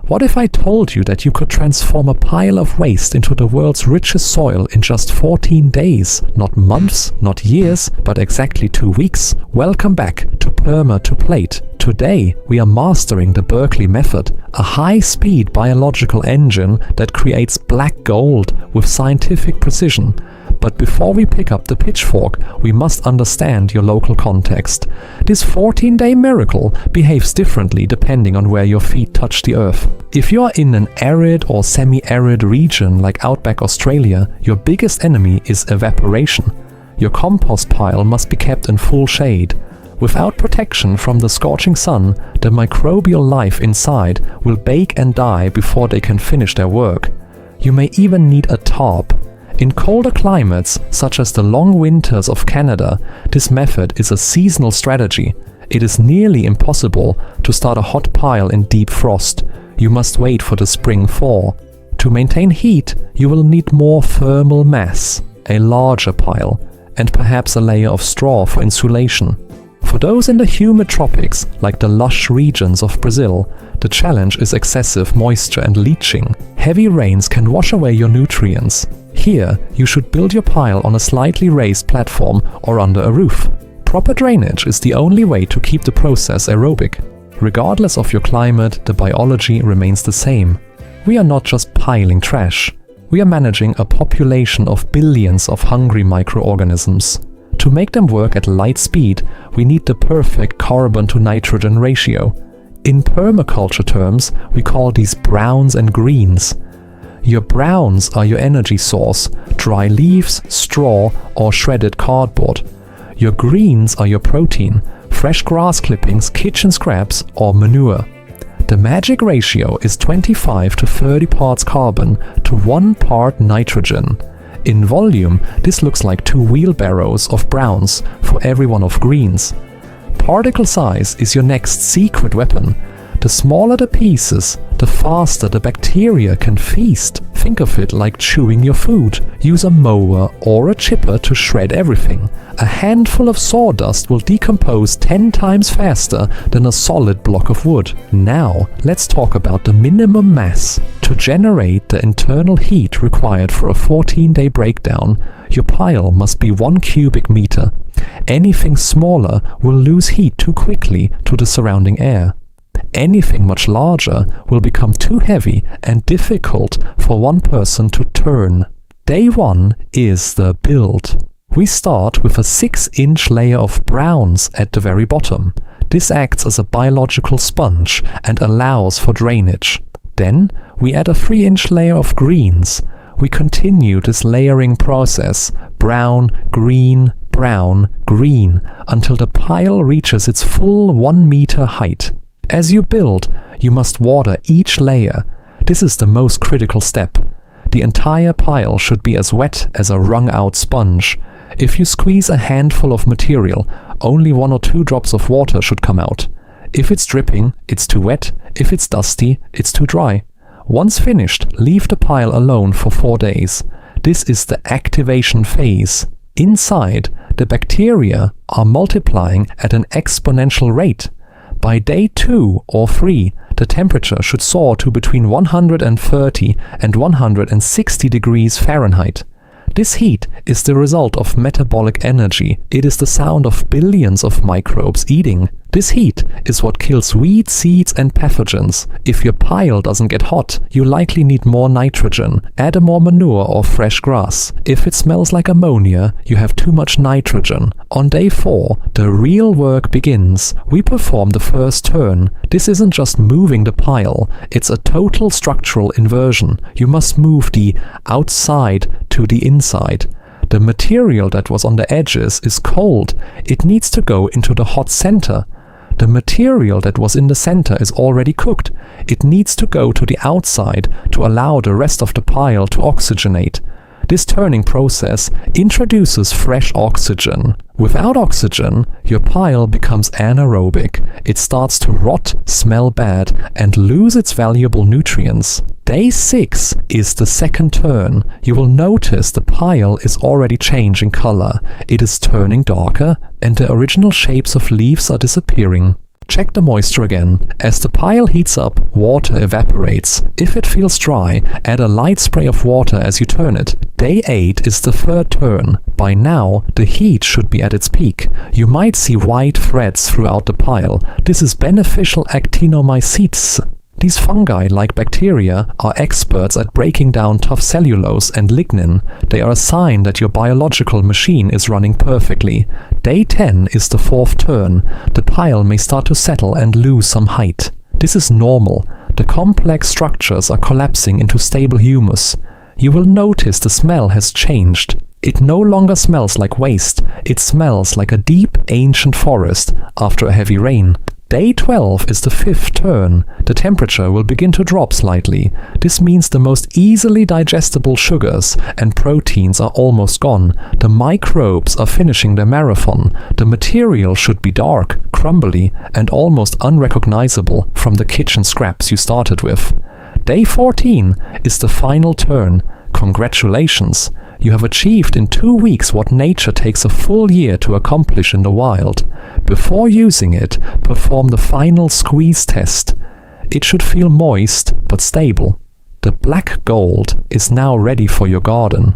What if I told you that you could transform a pile of waste into the world's richest soil in just 14 days? Not months, not years, but exactly 2 weeks. Welcome back to Perma to Plate. Today we are mastering the Berkeley Method, a high-speed biological engine that creates black gold with scientific precision. But before we pick up the pitchfork, we must understand your local context. This 14-day miracle behaves differently depending on where your feet touch the earth. If you are in an arid or semi-arid region like outback Australia, your biggest enemy is evaporation. Your compost pile must be kept in full shade. Without protection from the scorching sun, the microbial life inside will bake and die before they can finish their work. You may even need a tarp. In colder climates, such as the long winters of Canada, this method is a seasonal strategy. It is nearly impossible to start a hot pile in deep frost. You must wait for the spring thaw. To maintain heat, you will need more thermal mass, a larger pile, and perhaps a layer of straw for insulation. For those in the humid tropics, like the lush regions of Brazil, the challenge is excessive moisture and leaching. Heavy rains can wash away your nutrients. Here, you should build your pile on a slightly raised platform or under a roof. Proper drainage is the only way to keep the process aerobic. Regardless of your climate, the biology remains the same. We are not just piling trash. We are managing a population of billions of hungry microorganisms. To make them work at light speed, we need the perfect carbon-to-nitrogen ratio. In permaculture terms, we call these browns and greens. Your browns are your energy source, dry leaves, straw, or shredded cardboard. Your greens are your protein, fresh grass clippings, kitchen scraps, or manure. The magic ratio is 25 to 30 parts carbon to 1 part nitrogen. In volume, this looks like 2 wheelbarrows of browns for every one of greens. Particle size is your next secret weapon. The smaller the pieces, the faster the bacteria can feast. Think of it like chewing your food. Use a mower or a chipper to shred everything. A handful of sawdust will decompose 10 times faster than a solid block of wood. Now, let's talk about the minimum mass. To generate the internal heat required for a 14-day breakdown, your pile must be 1 cubic meter. Anything smaller will lose heat too quickly to the surrounding air. Anything much larger will become too heavy and difficult for one person to turn. Day 1 is the build. We start with a 6-inch layer of browns at the very bottom. This acts as a biological sponge and allows for drainage. Then we add a 3-inch layer of greens. We continue this layering process, brown, green, until the pile reaches its full 1 meter height. As you build, you must water each layer. This is the most critical step. The entire pile should be as wet as a wrung-out sponge. If you squeeze a handful of material, only 1 or 2 drops of water should come out. If it's dripping, it's too wet. If it's dusty, it's too dry. Once finished, leave the pile alone for 4 days. This is the activation phase. Inside, the bacteria are multiplying at an exponential rate. By day 2 or 3, the temperature should soar to between 130 and 160 degrees Fahrenheit. This heat is the result of metabolic energy. It is the sound of billions of microbes eating. This heat is what kills weeds, seeds and pathogens. If your pile doesn't get hot, you likely need more nitrogen. Add more manure or fresh grass. If it smells like ammonia, you have too much nitrogen. On day 4, the real work begins. We perform the first turn. This isn't just moving the pile, it's a total structural inversion. You must move the outside to the inside. The material that was on the edges is cold. It needs to go into the hot center. The material that was in the center is already cooked. It needs to go to the outside to allow the rest of the pile to oxygenate. This turning process introduces fresh oxygen. Without oxygen, your pile becomes anaerobic. It starts to rot, smell bad, and lose its valuable nutrients. Day 6 is the second turn. You will notice the pile is already changing color. It is turning darker, and the original shapes of leaves are disappearing. Check the moisture again. As the pile heats up, water evaporates. If it feels dry, add a light spray of water as you turn it. Day 8 is the third turn. By now, the heat should be at its peak. You might see white threads throughout the pile. This is beneficial actinomycetes. These fungi, like bacteria, are experts at breaking down tough cellulose and lignin. They are a sign that your biological machine is running perfectly. Day 10 is the fourth turn. The pile may start to settle and lose some height. This is normal. The complex structures are collapsing into stable humus. You will notice the smell has changed. It no longer smells like waste. It smells like a deep, ancient forest after a heavy rain. Day 12 is the fifth turn. The temperature will begin to drop slightly. This means the most easily digestible sugars and proteins are almost gone. The microbes are finishing their marathon. The material should be dark, crumbly, and almost unrecognizable from the kitchen scraps you started with. Day 14 is the final turn. Congratulations! You have achieved in 2 weeks what nature takes a full year to accomplish in the wild. Before using it, perform the final squeeze test. It should feel moist but stable. The black gold is now ready for your garden.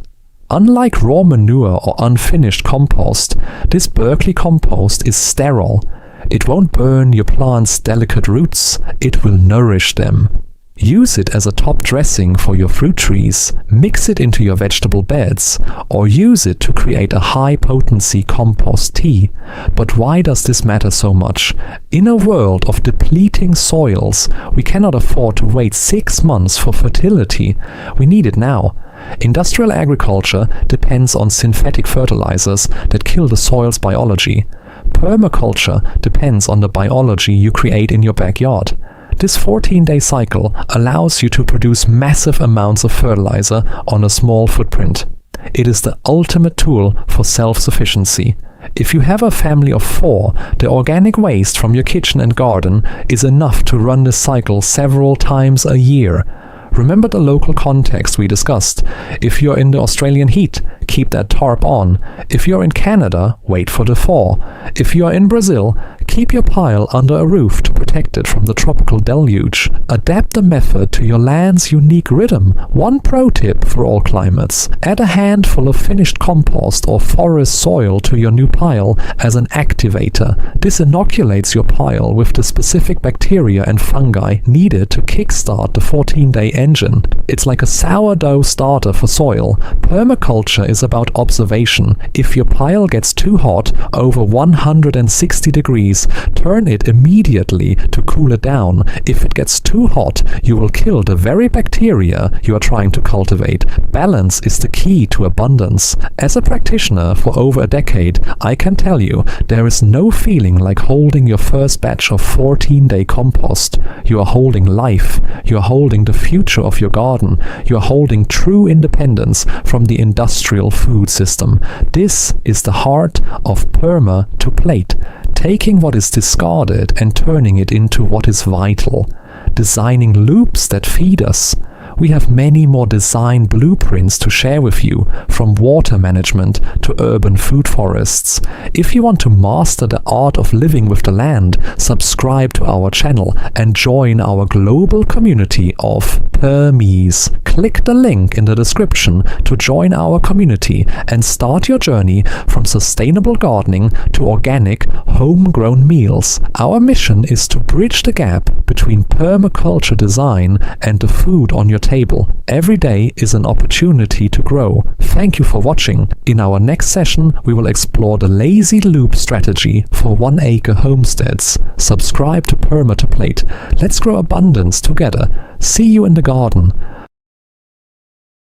Unlike raw manure or unfinished compost, this Berkeley compost is sterile. It won't burn your plant's delicate roots, it will nourish them. Use it as a top dressing for your fruit trees, mix it into your vegetable beds, or use it to create a high-potency compost tea. But why does this matter so much? In a world of depleting soils, we cannot afford to wait 6 months for fertility. We need it now. Industrial agriculture depends on synthetic fertilizers that kill the soil's biology. Permaculture depends on the biology you create in your backyard. This 14-day cycle allows you to produce massive amounts of fertilizer on a small footprint. It is the ultimate tool for self-sufficiency. If you have a family of 4, the organic waste from your kitchen and garden is enough to run this cycle several times a year. Remember the local context we discussed. If you're in the Australian heat, keep that tarp on. If you're in Canada, wait for the thaw. If you're in Brazil, keep your pile under a roof to protect it from the tropical deluge. Adapt the method to your land's unique rhythm. One pro tip for all climates: add a handful of finished compost or forest soil to your new pile as an activator. This inoculates your pile with the specific bacteria and fungi needed to kickstart the 14-day engine. It's like a sourdough starter for soil. Permaculture is about observation. If your pile gets too hot, over 160 degrees, turn it immediately to cool it down. If it gets too hot, you will kill the very bacteria you are trying to cultivate. Balance is the key to abundance. As a practitioner for over a decade, I can tell you, there is no feeling like holding your first batch of 14-day compost. You are holding life. You are holding the future of your garden. You are holding true independence from the industrial food system. This is the heart of Perma to plate. Taking what is discarded and turning it into what is vital. Designing loops that feed us. We have many more design blueprints to share with you, from water management to urban food forests. If you want to master the art of living with the land, subscribe to our channel and join our global community of Permies. Click the link in the description to join our community and start your journey from sustainable gardening to organic, homegrown meals. Our mission is to bridge the gap between permaculture design and the food on your table. Every day is an opportunity to grow. Thank you for watching. In our next session, we will explore the lazy loop strategy for 1-acre homesteads. Subscribe to Perma to Plate. Let's grow abundance together. See you in the garden.